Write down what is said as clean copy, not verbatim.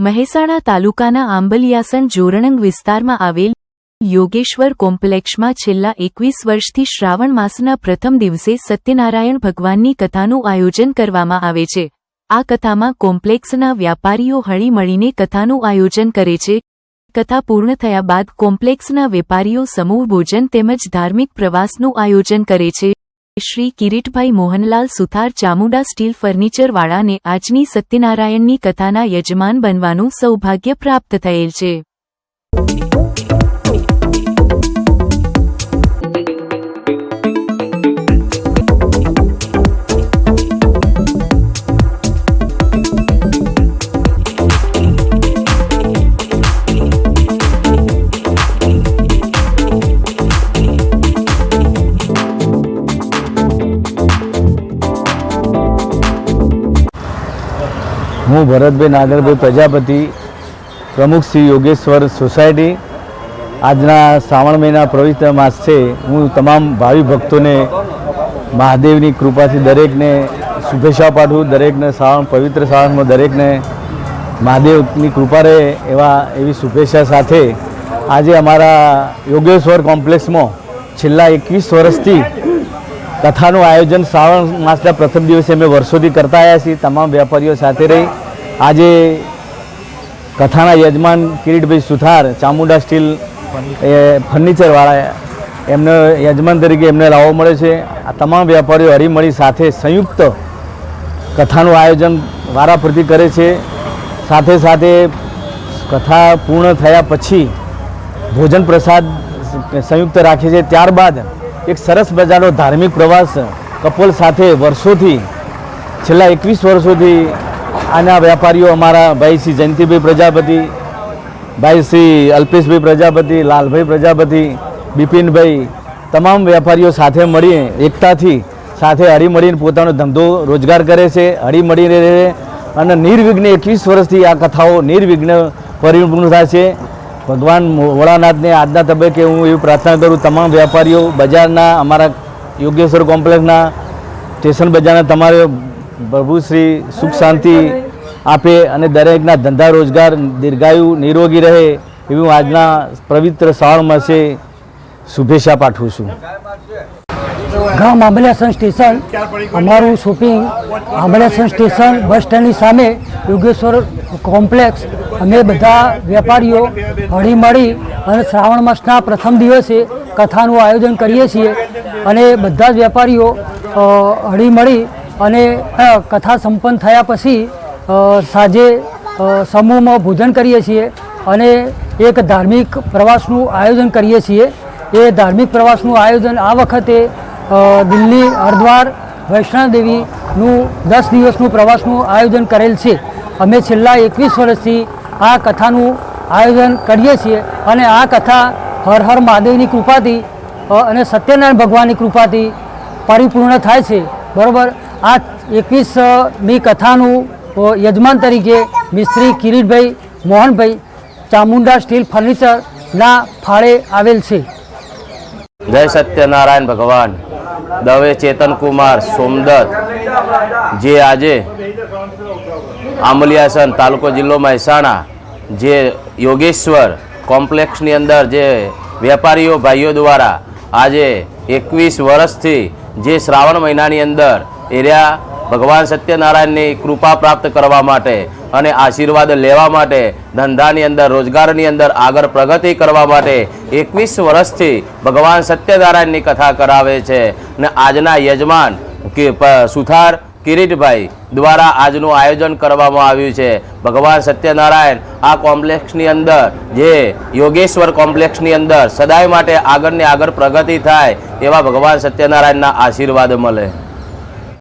મહેસાણા તાલુકાના આંબલિયાસણ જોરણંગ વિસ્તારમાં આવેલ યોગેશ્વર કોમ્પ્લેક્ષમાં છેલ્લા 21 વર્ષથી શ્રાવણ માસના પ્રથમ દિવસે સત્યનારાયણ ભગવાનની કથાનું આયોજન કરવામાં આવે છે। આ કથામાં કોમ્પ્લેક્ષના વ્યાપારીઓ હળી મળીને કથાનું આયોજન કરે છે। કથા પૂર્ણ થયા બાદ કોમ્પ્લેક્ષના વેપારીઓ સમૂહ ભોજન તેમજ ધાર્મિક પ્રવાસનું આયોજન કરે છે। શ્રી કિરીટભાઈ મોહનલાલ સુથાર ચામુંડા સ્ટીલ ફર્નિચર વાળાને આજની સત્યનારાયણની કથાના યજમાન બનવાનું સૌભાગ્ય પ્રાપ્ત થયેલ છે। હું ભરતભાઈ નાગરભાઈ પ્રજાપતિ, પ્રમુખ શ્રી યોગેશ્વર સોસાયટી। આજના શ્રાવણ મહિના પવિત્ર માસ છે। હું તમામ ભાવિ ભક્તોને મહાદેવની કૃપાથી દરેકને શુભેચ્છા પાઠવું। દરેકને પવિત્ર શ્રાવણમાં દરેકને મહાદેવની કૃપા રહે એવી શુભેચ્છા સાથે આજે અમારા યોગેશ્વર કોમ્પ્લેક્સમાં છેલ્લા 21 વર્ષથી કથાનું આયોજન શ્રાવણ માસના પ્રથમ દિવસે અમે વર્ષોથી કરતા આવ્યા છીએ। તમામ વેપારીઓ સાથે રહી આજે કથાના યજમાન કિરીટભાઈ સુથાર ચામુંડા સ્ટીલ ફર્નિચરવાળા એમને યજમાન તરીકે એમને લાવવો મળે છે। આ તમામ વેપારીઓ હળીમળી સાથે સંયુક્ત કથાનું આયોજન વારાફરતી કરે છે। સાથે સાથે કથા પૂર્ણ થયા પછી ભોજન પ્રસાદ સંયુક્ત રાખે છે। ત્યારબાદ એક સરસ મજાનો ધાર્મિક પ્રવાસ કપોલ સાથે વર્ષોથી છેલ્લા 21 વર્ષોથી આના વેપારીઓ અમારા ભાઈ શ્રી જયંતિભાઈ પ્રજાપતિ, ભાઈ શ્રી અલ્પેશભાઈ પ્રજાપતિ, લાલભાઈ પ્રજાપતિ, બિપિનભાઈ તમામ વેપારીઓ સાથે મળી એકતાથી સાથે હળીમળીને પોતાનો ધંધો રોજગાર કરે છે। હળીમળીને રહે અને નિર્વિઘ્ન 21 વર્ષથી આ કથાઓ નિર્વિઘ્ન પરિપૂર્ણ થાય છે। ભગવાન ભોળાનાથને આજના તબક્કે હું એવી પ્રાર્થના કરું, તમામ વેપારીઓ બજારના અમારા યોગેશ્વર કોમ્પ્લેક્સના સ્ટેશન બજારના તમારે પ્રભુશ્રી સુખ શાંતિ આપે અને દરેકના ધંધા રોજગાર દીર્ઘાયુ નિરોગી રહે એવી હું આજના પવિત્ર શ્રાવણ માસે શુભેચ્છા પાઠવું છું। ગામ આંબલિયાસણ સ્ટેશન, અમારું શોપિંગ આંબલિયાસણ સ્ટેશન બસ સ્ટેન્ડની સામે યોગેશ્વર કોમ્પ્લેક્સ। અમે બધા વેપારીઓ હળીમળી અને શ્રાવણ માસના પ્રથમ દિવસે કથાનું આયોજન કરીએ છીએ અને બધા જ વેપારીઓ હળીમળી અને કથા સંપન્ન થયા પછી સાંજે સમૂહમાં ભોજન કરીએ છીએ અને એક ધાર્મિક પ્રવાસનું આયોજન કરીએ છીએ। એ ધાર્મિક પ્રવાસનું આયોજન આ વખતે દિલ્હી, હરિદ્વાર, વૈષ્ણોદેવીનું 10 દિવસનું પ્રવાસનું આયોજન કરેલ છે। અમે છેલ્લા 21 વર્ષથી આ કથાનું આયોજન કરીએ છીએ અને આ કથા હર હર મહાદેવની કૃપાથી અને સત્યનારાયણ ભગવાનની કૃપાથી પરિપૂર્ણ થાય છે। બરાબર। આ 21મી કથાનું યજમાન તરીકે મિસ્ત્રી કિરીટભાઈ મોહનભાઈ ચામુંડા સ્ટીલ ફર્નિચરના ફાળે આવેલ છે। જય સત્યનારાયણ ભગવાન। દવે ચેતન કુમાર સોમદત્ત જે આજે આંબલિયાસણ તાલુકો જિલ્લો મહેસાણા જે યોગેશ્વર કોમ્પ્લેક્સની અંદર જે વેપારીઓ ભાઈઓ દ્વારા આજે 21 વર્ષથી જે શ્રાવણ મહિનાની અંદર એરિયા ભગવાન સત્યનારાયણની કૃપા પ્રાપ્ત કરવા માટે અને આશીર્વાદ લેવા માટે ધંધાની અંદર રોજગારની અંદર આગળ પ્રગતિ કરવા માટે 21 વર્ષથી ભગવાન સત્યનારાયણની કથા કરાવે છે। અને આજના યજમાન સુથાર કિરીટભાઈ દ્વારા આજનું આયોજન કરવામાં આવ્યું છે। ભગવાન સત્યનારાયણ આ કોમ્પ્લેક્સની અંદર જે યોગેશ્વર કોમ્પ્લેક્સની અંદર સદાય માટે આગળને આગળ પ્રગતિ થાય એવા ભગવાન સત્યનારાયણના આશીર્વાદ મળે।